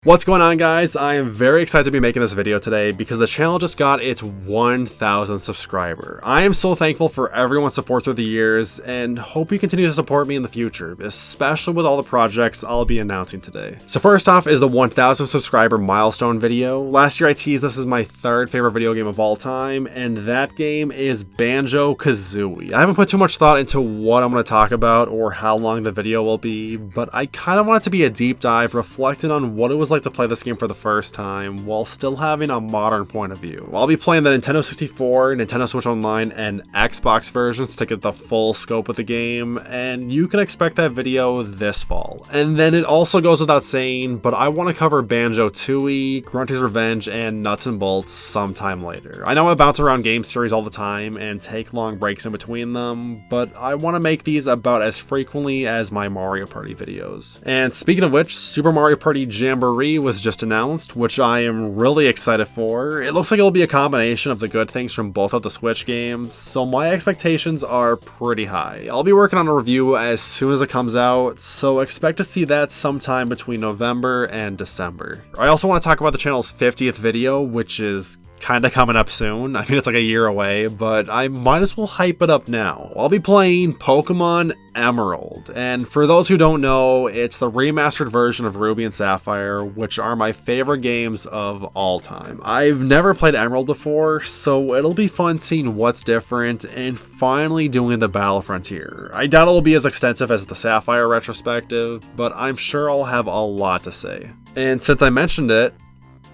What's going on, guys? I am very excited to be making this video today because the channel just got its 1,000 subscriber. I am so thankful for everyone's support through the years and hope you continue to support me in the future, especially with all the projects I'll be announcing today. So first off is the 1,000 subscriber milestone video. Last year I teased this is my third favorite video game of all time, and that game is Banjo-Kazooie. I haven't put too much thought into what I'm going to talk about or how long the video will be, but I kind of want it to be a deep dive reflecting on what it was like to play this game for the first time while still having a modern point of view. I'll be playing the Nintendo 64, Nintendo Switch Online, and Xbox versions to get the full scope of the game, and you can expect that video this fall. And then it also goes without saying, but I want to cover Banjo-Tooie, Grunty's Revenge, and Nuts and Bolts sometime later. I know I bounce around game series all the time and take long breaks in between them, but I want to make these about as frequently as my Mario Party videos. And speaking of which, Super Mario Party Jamboree was just announced, which I am really excited for. It looks like it'll be a combination of the good things from both of the Switch games, so my expectations are pretty high. I'll be working on a review as soon as it comes out, so expect to see that sometime between November and December. I also want to talk about the channel's 50th video, which is kind of coming up soon. I mean, it's like a year away, but I might as well hype it up now. I'll be playing Pokemon Emerald, and for those who don't know, it's the remastered version of Ruby and Sapphire, which are my favorite games of all time. I've never played Emerald before, so it'll be fun seeing what's different and finally doing the Battle Frontier. I doubt it'll be as extensive as the Sapphire retrospective, but I'm sure I'll have a lot to say. And since I mentioned it,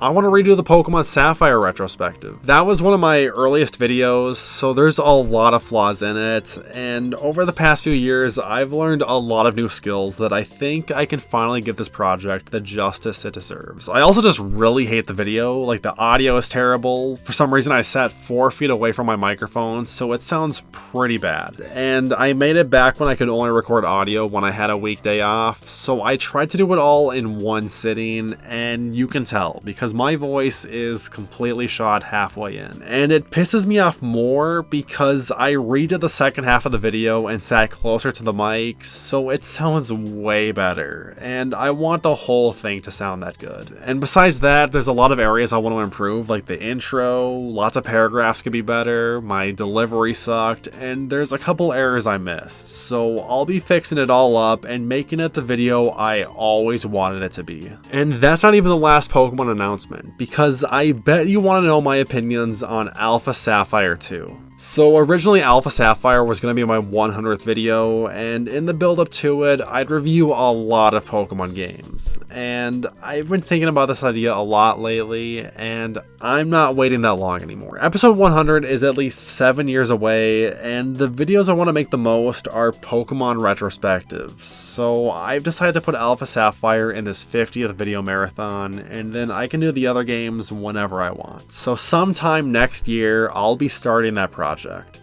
I want to redo the Pokemon Sapphire retrospective. That was one of my earliest videos, so there's a lot of flaws in it, and over the past few years, I've learned a lot of new skills that I think I can finally give this project the justice it deserves. I also just really hate the video. Like, the audio is terrible. For some reason, I sat 4 feet away from my microphone, so it sounds pretty bad. And I made it back when I could only record audio when I had a weekday off, so I tried to do it all in one sitting, and you can tell, because my voice is completely shot halfway in. And it pisses me off more because I redid the second half of the video and sat closer to the mic, so it sounds way better. And I want the whole thing to sound that good. And besides that, there's a lot of areas I want to improve, like the intro, lots of paragraphs could be better, my delivery sucked, and there's a couple errors I missed. So I'll be fixing it all up and making it the video I always wanted it to be. And that's not even the last Pokemon announcement, because I bet you want to know my opinions on Alpha Sapphire 2. So originally Alpha Sapphire was going to be my 100th video, and in the build up to it, I'd review a lot of Pokemon games. And I've been thinking about this idea a lot lately, and I'm not waiting that long anymore. Episode 100 is at least 7 years away, and the videos I want to make the most are Pokemon retrospectives. So I've decided to put Alpha Sapphire in this 50th video marathon, and then I can do the other games whenever I want. So sometime next year, I'll be starting that project.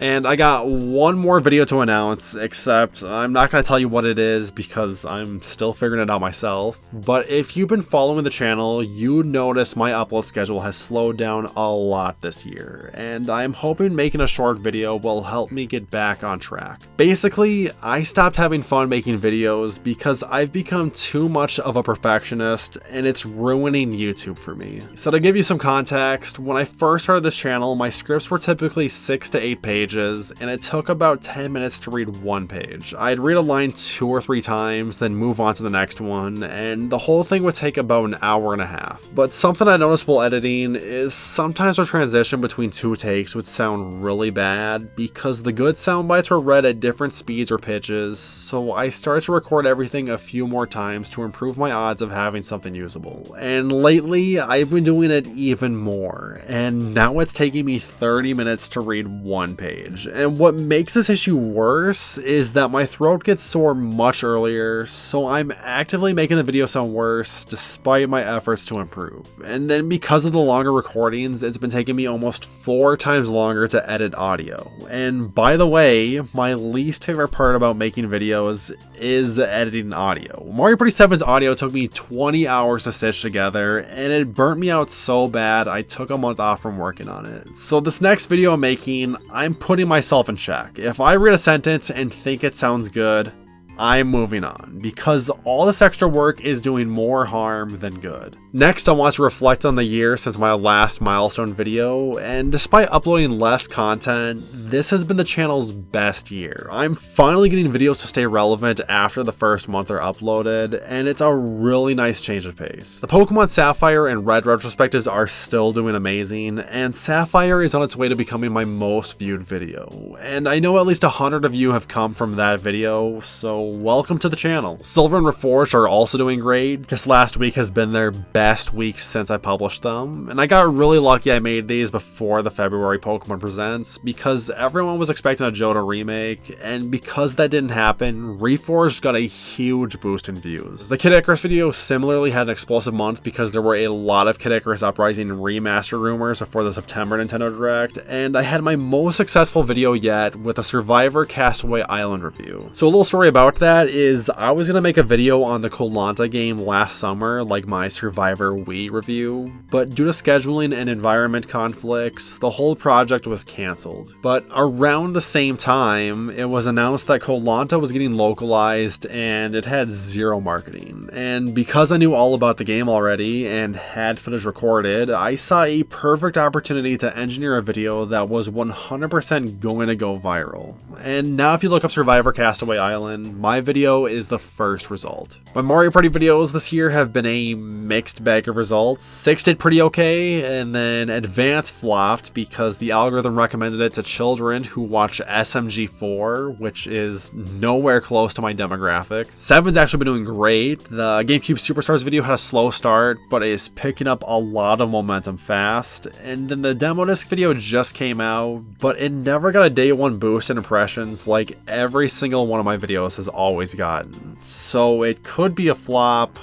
And I got one more video to announce, except I'm not going to tell you what it is because I'm still figuring it out myself. But if you've been following the channel, you notice my upload schedule has slowed down a lot this year, and I'm hoping making a short video will help me get back on track. Basically, I stopped having fun making videos because I've become too much of a perfectionist, and it's ruining YouTube for me. So to give you some context, when I first started this channel, my scripts were typically 6 to 8 pages, and it took about 10 minutes to read one page. I'd read a line 2 or 3 times, then move on to the next one, and the whole thing would take about an hour and a half. But something I noticed while editing is sometimes the transition between 2 takes would sound really bad because the good sound bites were read at different speeds or pitches, so I started to record everything a few more times to improve my odds of having something usable. And lately, I've been doing it even more, and now it's taking me 30 minutes to read one page. And what makes this issue worse is that my throat gets sore much earlier, so I'm actively making the video sound worse despite my efforts to improve. And then because of the longer recordings, it's been taking me almost 4 times longer to edit audio. And by the way, my least favorite part about making videos is editing audio. Mario Party 7's audio took me 20 hours to stitch together, and it burnt me out so bad I took a month off from working on it. So this next video I'm making, I'm putting myself in check. If I read a sentence and think it sounds good, I'm moving on, because all this extra work is doing more harm than good. Next, I want to reflect on the year since my last milestone video, and despite uploading less content, this has been the channel's best year. I'm finally getting videos to stay relevant after the first month are uploaded, and it's a really nice change of pace. The Pokemon Sapphire and Red retrospectives are still doing amazing, and Sapphire is on its way to becoming my most viewed video. And I know at least 100 of you have come from that video, so welcome to the channel. Silver and Reforged are also doing great. This last week has been their best week since I published them, and I got really lucky I made these before the February Pokemon Presents because everyone was expecting a Johto remake, and because that didn't happen, Reforged got a huge boost in views. The Kid Icarus video similarly had an explosive month because there were a lot of Kid Icarus Uprising remaster rumors before the September Nintendo Direct, and I had my most successful video yet with a Survivor Castaway Island review. So a little story about that is I was gonna make a video on the Koh Lanta game last summer, like my Survivor Wii review, but due to scheduling and environment conflicts, the whole project was cancelled. But around the same time, it was announced that Koh Lanta was getting localized and it had zero marketing. And because I knew all about the game already and had footage recorded, I saw a perfect opportunity to engineer a video that was 100% going to go viral. And now if you look up Survivor Castaway Island, my video is the first result. My Mario Party videos this year have been a mixed bag of results. 6 did pretty okay, and then Advance flopped because the algorithm recommended it to children who watch SMG4, which is nowhere close to my demographic. 7's actually been doing great. The GameCube Superstars video had a slow start, but is picking up a lot of momentum fast. And then the demo disc video just came out, but it never got a day one boost in impressions like every single one of my videos has always gotten. So it could be a flop,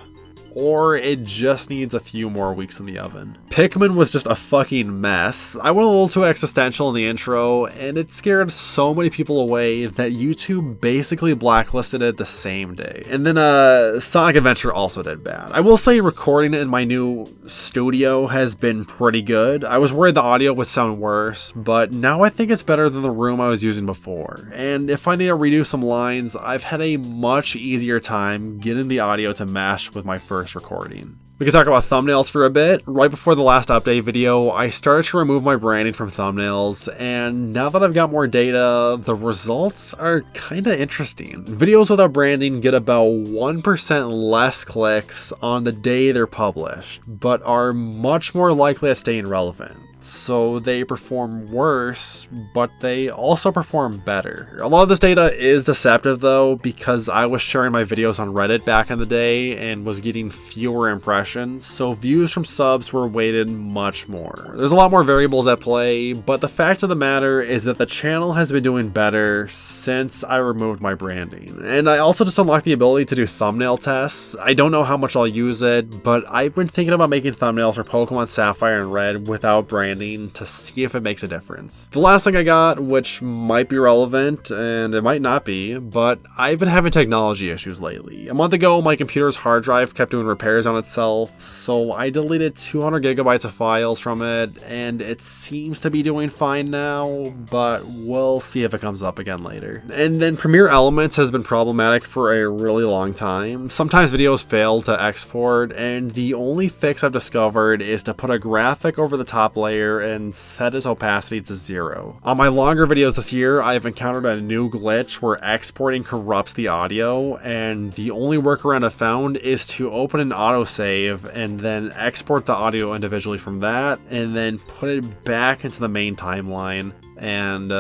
or it just needs a few more weeks in the oven. Pikmin was just a fucking mess. I went a little too existential in the intro, and it scared so many people away that YouTube basically blacklisted it the same day. And then Sonic Adventure also did bad. I will say recording in my new studio has been pretty good. I was worried the audio would sound worse, but now I think it's better than the room I was using before. And if I need to redo some lines, I've had a much easier time getting the audio to mesh with my first recording. We can talk about thumbnails for a bit. Right before the last update video, I started to remove my branding from thumbnails, and now that I've got more data, the results are kinda interesting. Videos without branding get about 1% less clicks on the day they're published, but are much more likely at staying relevant. So they perform worse, but they also perform better. A lot of this data is deceptive though, because I was sharing my videos on Reddit back in the day and was getting fewer impressions, so views from subs were weighted much more. There's a lot more variables at play, but the fact of the matter is that the channel has been doing better since I removed my branding. And I also just unlocked the ability to do thumbnail tests. I don't know how much I'll use it, but I've been thinking about making thumbnails for Pokemon Sapphire and Red without branding to see if it makes a difference. The last thing I got, which might be relevant and it might not be, but I've been having technology issues lately. A month ago, my computer's hard drive kept doing repairs on itself, so I deleted 200 gigabytes of files from it, and it seems to be doing fine now, but we'll see if it comes up again later. And then Premiere Elements has been problematic for a really long time. Sometimes videos fail to export, and the only fix I've discovered is to put a graphic over the top layer and set its opacity to 0. On my longer videos this year, I've encountered a new glitch where exporting corrupts the audio, and the only workaround I've found is to open an autosave and then export the audio individually from that, and then put it back into the main timeline. And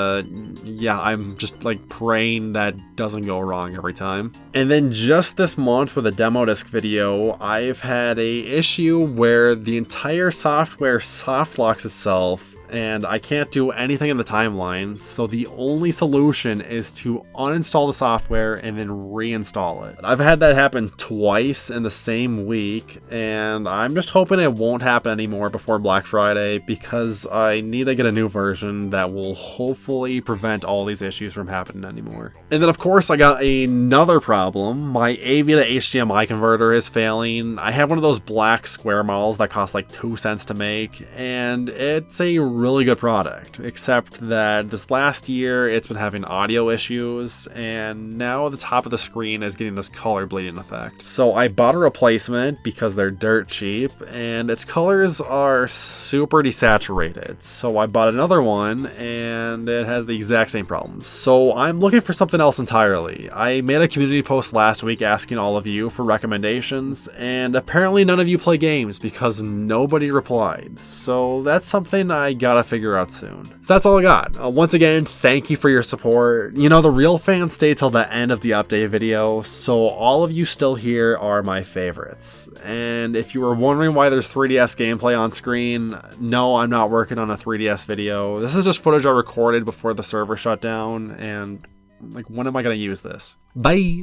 yeah, I'm just like praying that doesn't go wrong every time. And then just this month with a demo disc video, I've had a issue where the entire software soft locks itself and I can't do anything in the timeline, so the only solution is to uninstall the software and then reinstall it. I've had that happen twice in the same week, and I'm just hoping it won't happen anymore before Black Friday, because I need to get a new version that will hopefully prevent all these issues from happening anymore. And then of course I got another problem. My AV to HDMI converter is failing. I have one of those black square models that cost like 2 cents to make, and it's a really good product, except that this last year it's been having audio issues, and now the top of the screen is getting this color bleeding effect. So I bought a replacement because they're dirt cheap, and its colors are super desaturated. So I bought another one, and it has the exact same problem. So I'm looking for something else entirely. I made a community post last week asking all of you for recommendations, and apparently none of you play games because nobody replied. So that's something I gotta figure out soon. That's all I got. Once again, thank you for your support. You know, the real fans stay till the end of the update video, so all of you still here are my favorites. And if you were wondering why there's 3DS gameplay on screen, no, I'm not working on a 3DS video. This is just footage I recorded before the server shut down, and like, when am I gonna use this? Bye!